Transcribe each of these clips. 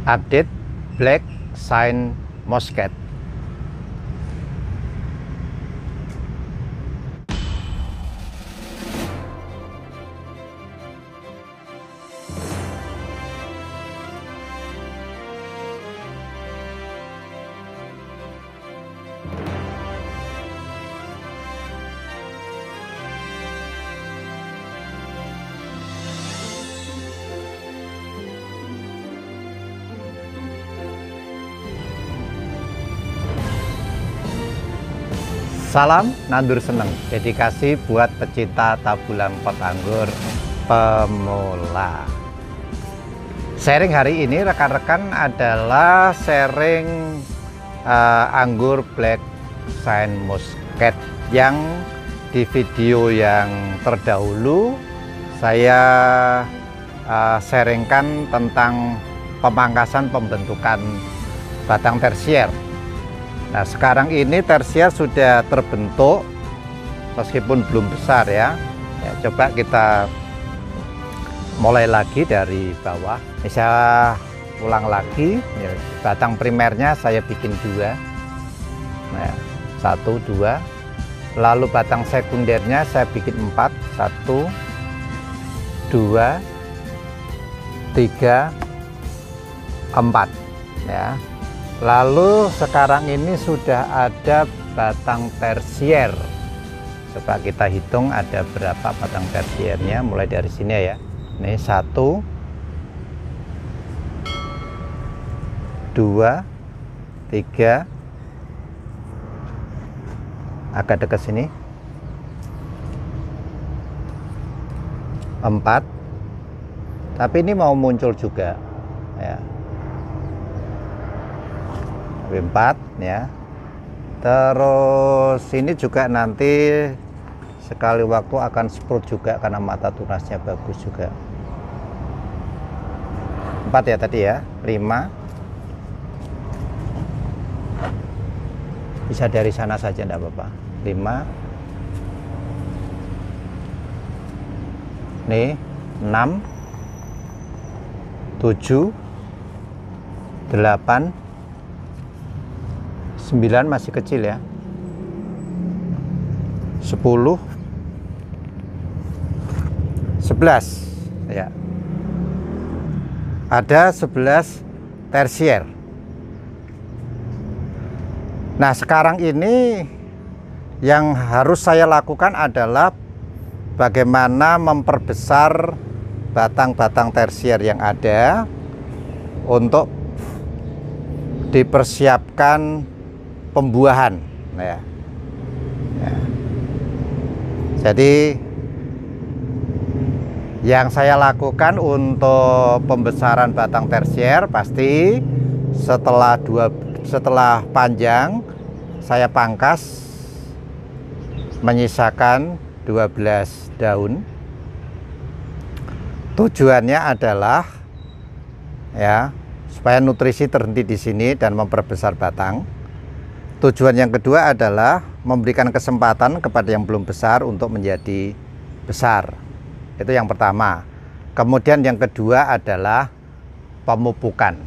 update Black Shine Muscat. Salam nandur seneng, dedikasi buat pecinta tabulan pot anggur pemula. Sharing hari ini rekan-rekan adalah sharing anggur Black Shine Muscat yang di video yang terdahulu saya sharingkan tentang pemangkasan pembentukan batang tersier. Nah, sekarang ini tersier sudah terbentuk meskipun belum besar ya. Coba kita mulai lagi dari bawah. Saya ulang lagi ya, batang primernya saya bikin 2. Nah, 1, 2. Lalu batang sekundernya saya bikin 4. 1, 2, 3, 4 ya. Lalu sekarang ini sudah ada batang tersier. Coba kita hitung ada berapa batang tersiernya, mulai dari sini ya. Ini 1, 2, 3, agak dekat sini, 4. Tapi ini mau muncul juga ya. 4 ya. Terus ini juga nanti sekali waktu akan sprout juga karena mata tunasnya bagus juga. 4 ya tadi ya. 5 bisa dari sana saja enggak apa-apa. 5 nih 6 7 8 9 masih kecil ya. 10 11 ya. Ada 11 tersier. Nah, sekarang ini yang harus saya lakukan adalah bagaimana memperbesar batang-batang tersier yang ada untuk dipersiapkan pembuahan ya. Jadi yang saya lakukan untuk pembesaran batang tersier pasti setelah panjang saya pangkas menyisakan 12 daun. Tujuannya adalah ya supaya nutrisi terhenti di sini dan memperbesar batang. Tujuan yang kedua adalah memberikan kesempatan kepada yang belum besar untuk menjadi besar. Itu yang pertama. Kemudian yang kedua adalah pemupukan.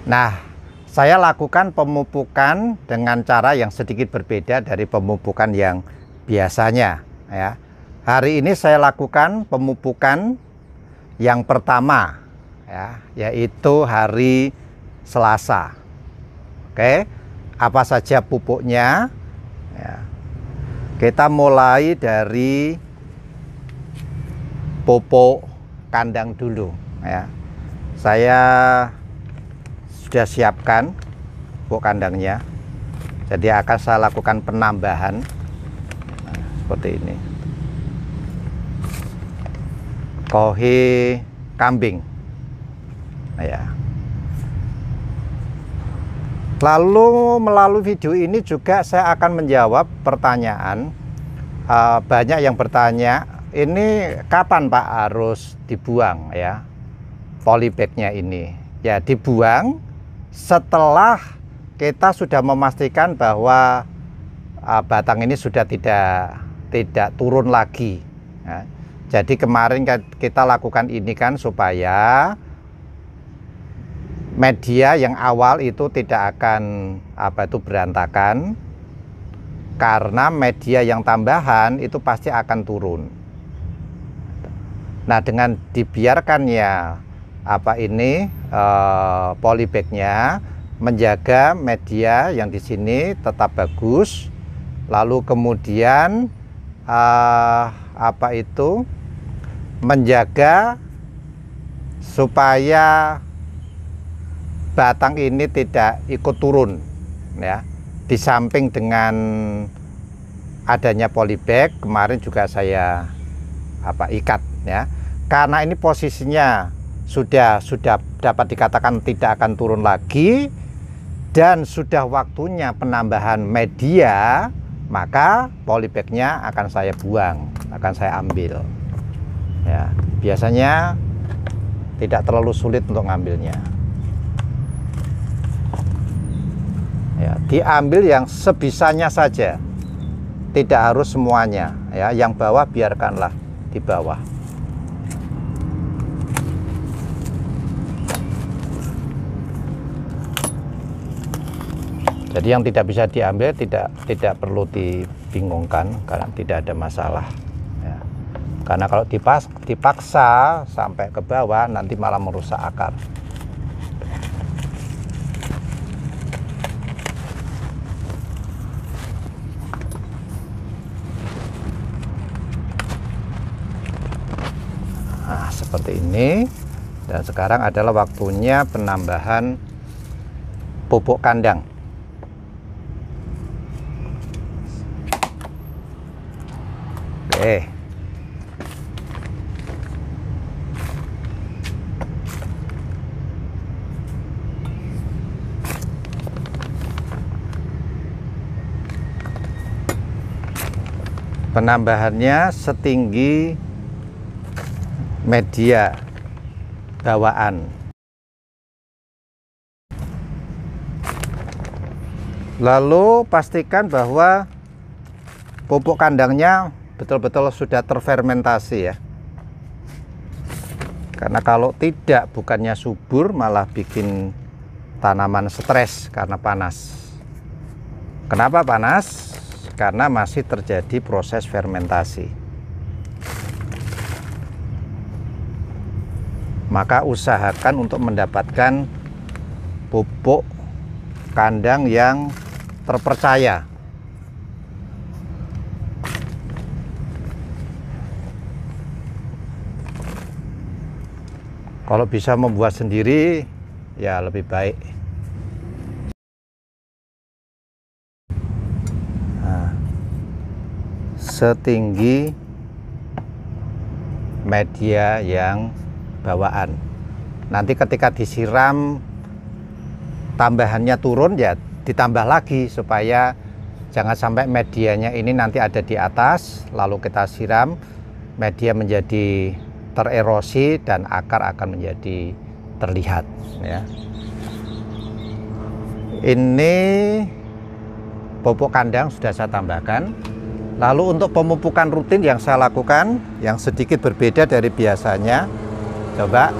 Nah, saya lakukan pemupukan dengan cara yang sedikit berbeda dari pemupukan yang biasanya. Ya. Hari ini saya lakukan pemupukan yang pertama, ya, yaitu hari Selasa. Oke. Apa saja pupuknya ya. Kita mulai dari pupuk kandang dulu ya. Saya sudah siapkan pupuk kandangnya, jadi akan saya lakukan penambahan seperti ini. Kohi kambing ya. Lalu melalui video ini juga saya akan menjawab pertanyaan. Banyak yang bertanya, ini kapan Pak harus dibuang ya polybagnya ini? Ya dibuang setelah kita sudah memastikan bahwa batang ini sudah tidak turun lagi ya. Jadi kemarin kita lakukan ini kan supaya media yang awal itu tidak akan berantakan, karena media yang tambahan itu pasti akan turun. Nah, dengan dibiarkannya polybagnya menjaga media yang di sini tetap bagus, lalu kemudian menjaga supaya batang ini tidak ikut turun, ya. Di samping dengan adanya polybag, kemarin juga saya ikat, ya, karena ini posisinya sudah dapat dikatakan tidak akan turun lagi dan sudah waktunya penambahan media, maka polybagnya akan saya buang, akan saya ambil, ya. Biasanya tidak terlalu sulit untuk ngambilnya, ya. Diambil yang sebisanya saja, tidak harus semuanya, ya. Yang bawah biarkanlah di bawah. Jadi yang tidak bisa diambil tidak perlu dibingungkan, karena tidak ada masalah, ya. Karena kalau dipaksa sampai ke bawah nanti malah merusak akar. Nah, seperti ini. Dan sekarang adalah waktunya penambahan pupuk kandang. Oke. Penambahannya setinggi media bawaan. Lalu pastikan bahwa pupuk kandangnya betul-betul sudah terfermentasi, ya. Karena kalau tidak, bukannya subur malah bikin tanaman stres karena panas. Kenapa panas? Karena masih terjadi proses fermentasi. Maka usahakan untuk mendapatkan pupuk kandang yang terpercaya. Kalau bisa membuat sendiri, ya lebih baik. Nah, setinggi media yang bawaan. Nanti ketika disiram tambahannya turun, ya ditambah lagi supaya jangan sampai medianya ini nanti ada di atas, lalu kita siram, media menjadi tererosi dan akar akan menjadi terlihat, ya. Ini pupuk kandang sudah saya tambahkan. Lalu untuk pemupukan rutin yang saya lakukan yang sedikit berbeda dari biasanya, coba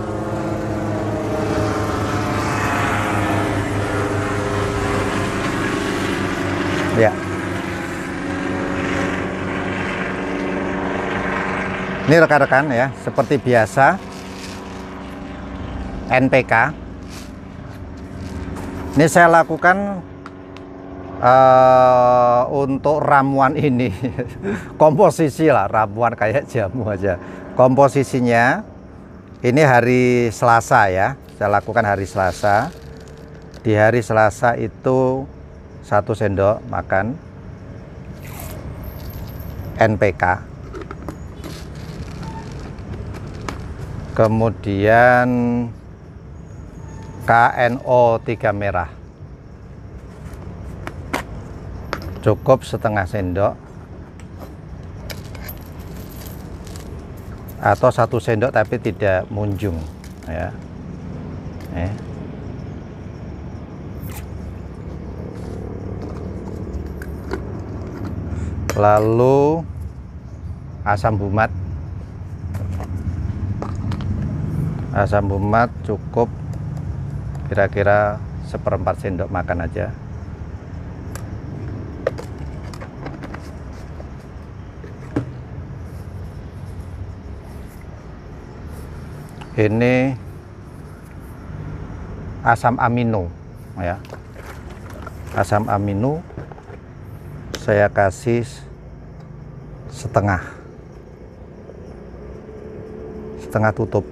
ya. Ini rekan-rekan, ya, seperti biasa NPK. Ini saya lakukan untuk ramuan ini komposisi lah, ramuan kayak jamu aja. Komposisinya ini hari Selasa, ya, saya lakukan hari Selasa. Di hari Selasa itu 1 sendok makan NPK. Kemudian KNO 3 merah, cukup setengah sendok atau 1 sendok tapi tidak munjung, ya. Lalu asam bumat cukup kira-kira 1/4 sendok makan aja. Ini asam amino ya, asam amino saya kasih setengah tutup.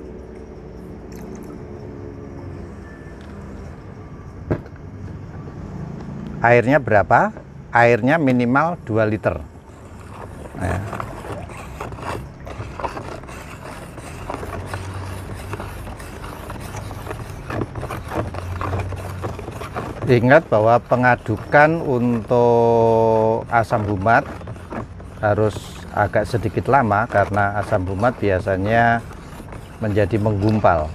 Airnya berapa? Airnya minimal 2 liter ya. Ingat bahwa pengadukan untuk asam humat harus agak sedikit lama karena asam humat biasanya menjadi menggumpal.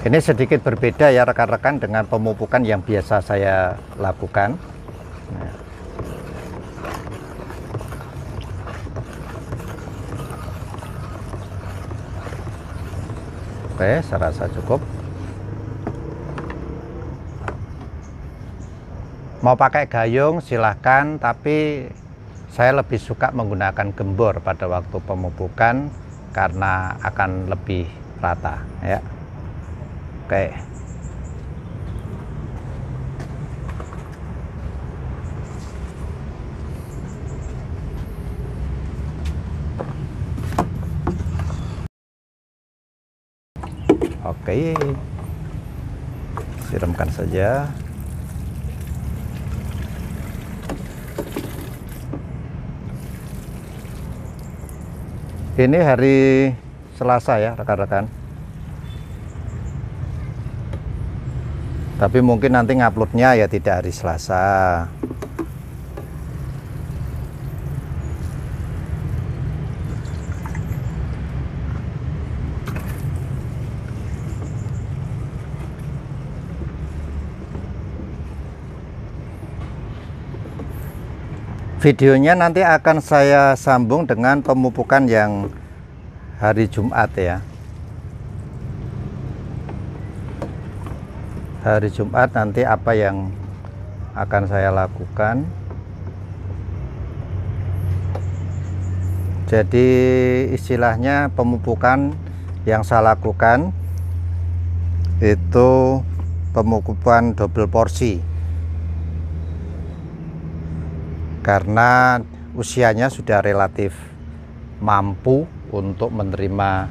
Ini sedikit berbeda ya rekan-rekan dengan pemupukan yang biasa saya lakukan. Nah. Oke, saya rasa cukup. Mau pakai gayung silahkan, tapi saya lebih suka menggunakan gembor pada waktu pemupukan karena akan lebih rata ya. Oke. Oke. Siramkan saja. Ini hari Selasa ya rekan-rekan. Tapi mungkin nanti nguploadnya ya tidak hari Selasa. Videonya nanti akan saya sambung dengan pemupukan yang hari Jumat ya. Hari Jumat nanti apa yang akan saya lakukan. Jadi istilahnya pemupukan yang saya lakukan itu pemupukan double porsi karena usianya sudah relatif mampu untuk menerima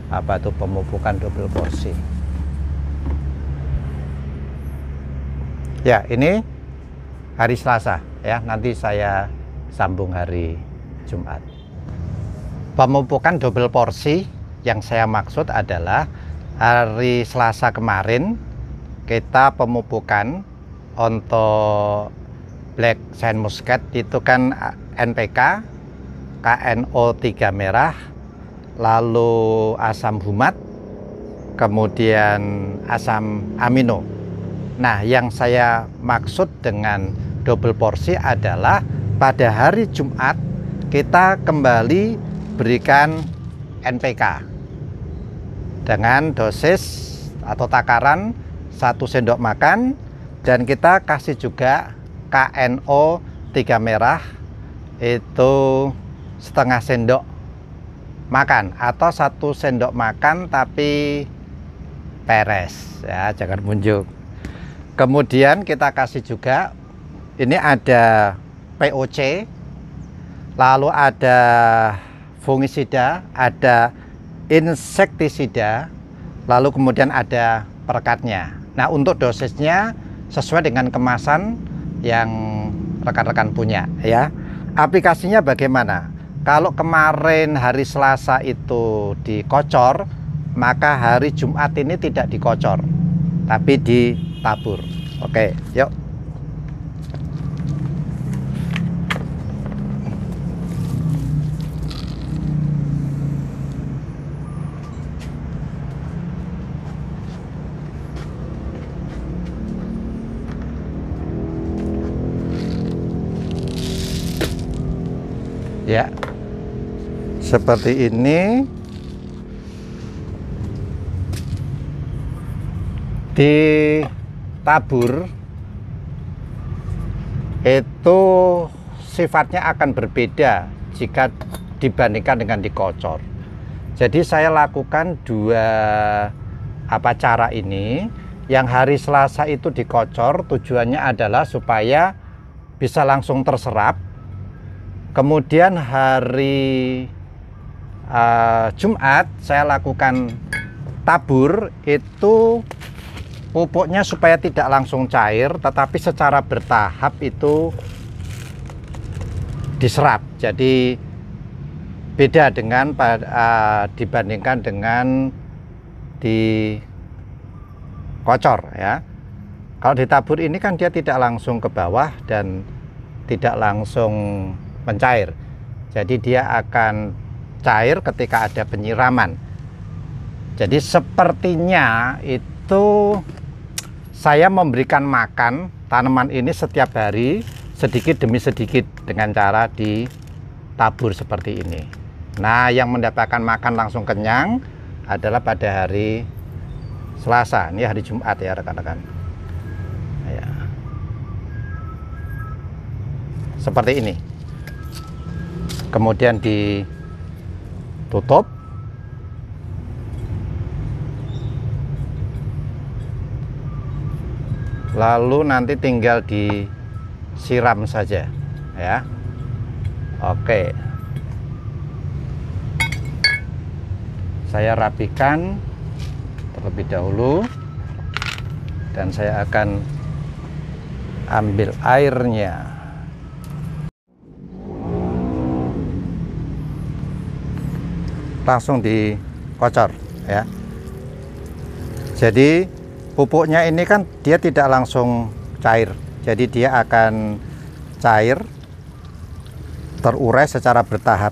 apa itu pemupukan double porsi. Ya, ini hari Selasa ya, nanti saya sambung hari Jumat. Pemupukan double porsi yang saya maksud adalah hari Selasa kemarin kita pemupukan untuk Black Shine Muscat itu kan NPK, KNO3 merah, lalu asam humat, kemudian asam amino. Nah, yang saya maksud dengan double porsi adalah pada hari Jumat kita kembali berikan NPK dengan dosis atau takaran 1 sendok makan, dan kita kasih juga KNO 3 merah itu setengah sendok makan atau 1 sendok makan tapi peres ya, jangan munjuk. Kemudian kita kasih juga ini ada POC, lalu ada fungisida, ada insektisida, lalu kemudian ada perekatnya. Nah, untuk dosisnya sesuai dengan kemasan yang rekan-rekan punya ya. Aplikasinya bagaimana? Kalau kemarin hari Selasa itu dikocor, maka hari Jumat ini tidak dikocor tapi ditabur. Oke, yuk. ya, seperti ini. Ditabur itu sifatnya akan berbeda jika dibandingkan dengan dikocor. Jadi saya lakukan dua cara ini. Yang hari Selasa itu dikocor, tujuannya adalah supaya bisa langsung terserap. Kemudian hari Jumat saya lakukan tabur, itu pupuknya supaya tidak langsung cair, tetapi secara bertahap itu diserap. Jadi beda dengan dibandingkan dengan dikocor ya. Kalau ditabur ini kan dia tidak langsung ke bawah dan tidak langsung mencair. Jadi dia akan cair ketika ada penyiraman. Jadi sepertinya itu saya memberikan makan tanaman ini setiap hari sedikit demi sedikit dengan cara ditabur seperti ini. Nah, yang mendapatkan makan langsung kenyang adalah pada hari Selasa. Ini hari Jumat ya rekan-rekan. Ya. Seperti ini. Kemudian ditutup. Lalu nanti tinggal disiram saja ya. Oke, saya rapikan terlebih dahulu dan saya akan ambil airnya. Langsung dikocor ya. Jadi pupuknya ini kan dia tidak langsung cair, jadi dia akan cair, terurai secara bertahap.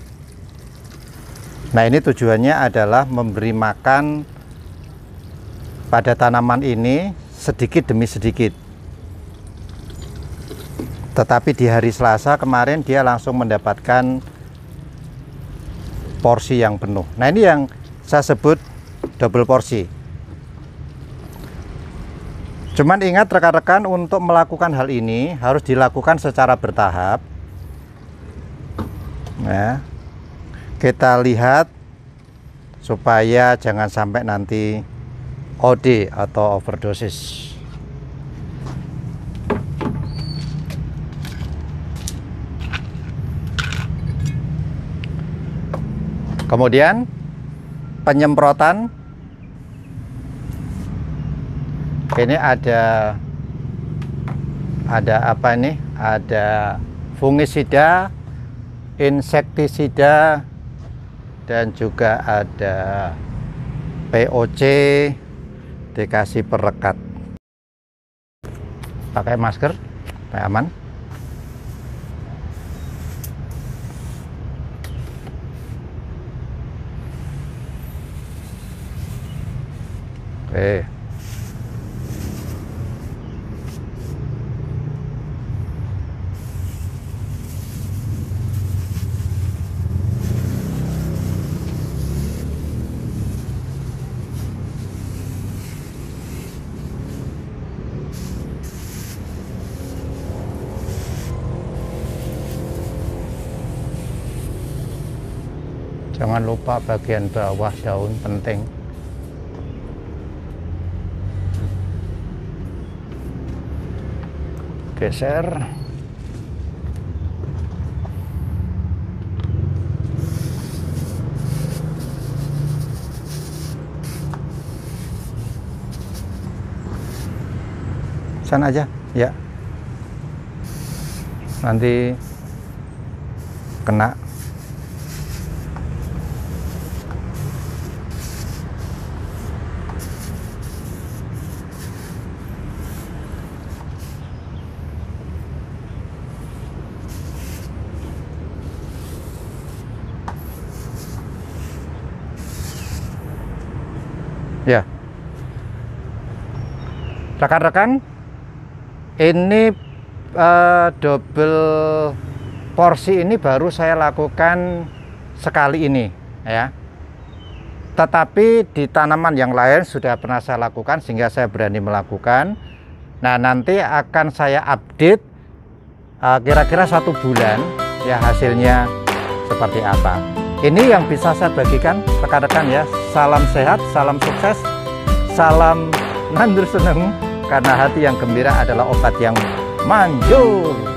Nah, ini tujuannya adalah memberi makan pada tanaman ini sedikit demi sedikit. Tetapi di hari Selasa kemarin dia langsung mendapatkan porsi yang penuh. Nah, ini yang saya sebut double porsi. Cuman ingat rekan-rekan, untuk melakukan hal ini harus dilakukan secara bertahap. Ya. Kita lihat supaya jangan sampai nanti OD atau overdosis. Kemudian penyemprotan. Ini ada apa ini? Ada fungisida, insektisida, dan juga ada POC, dikasih perekat. Pakai masker supaya aman. Oke. Jangan lupa bagian bawah daun penting. Geser. Sana aja, ya. Nanti kena. Ya, rekan-rekan, ini double porsi ini baru saya lakukan sekali ini ya. Tetapi di tanaman yang lain sudah pernah saya lakukan sehingga saya berani melakukan. Nah, nanti akan saya update kira-kira 1 bulan ya hasilnya seperti apa. Ini yang bisa saya bagikan rekan-rekan ya. Salam sehat, salam sukses, salam nandur seneng, karena hati yang gembira adalah obat yang manjur.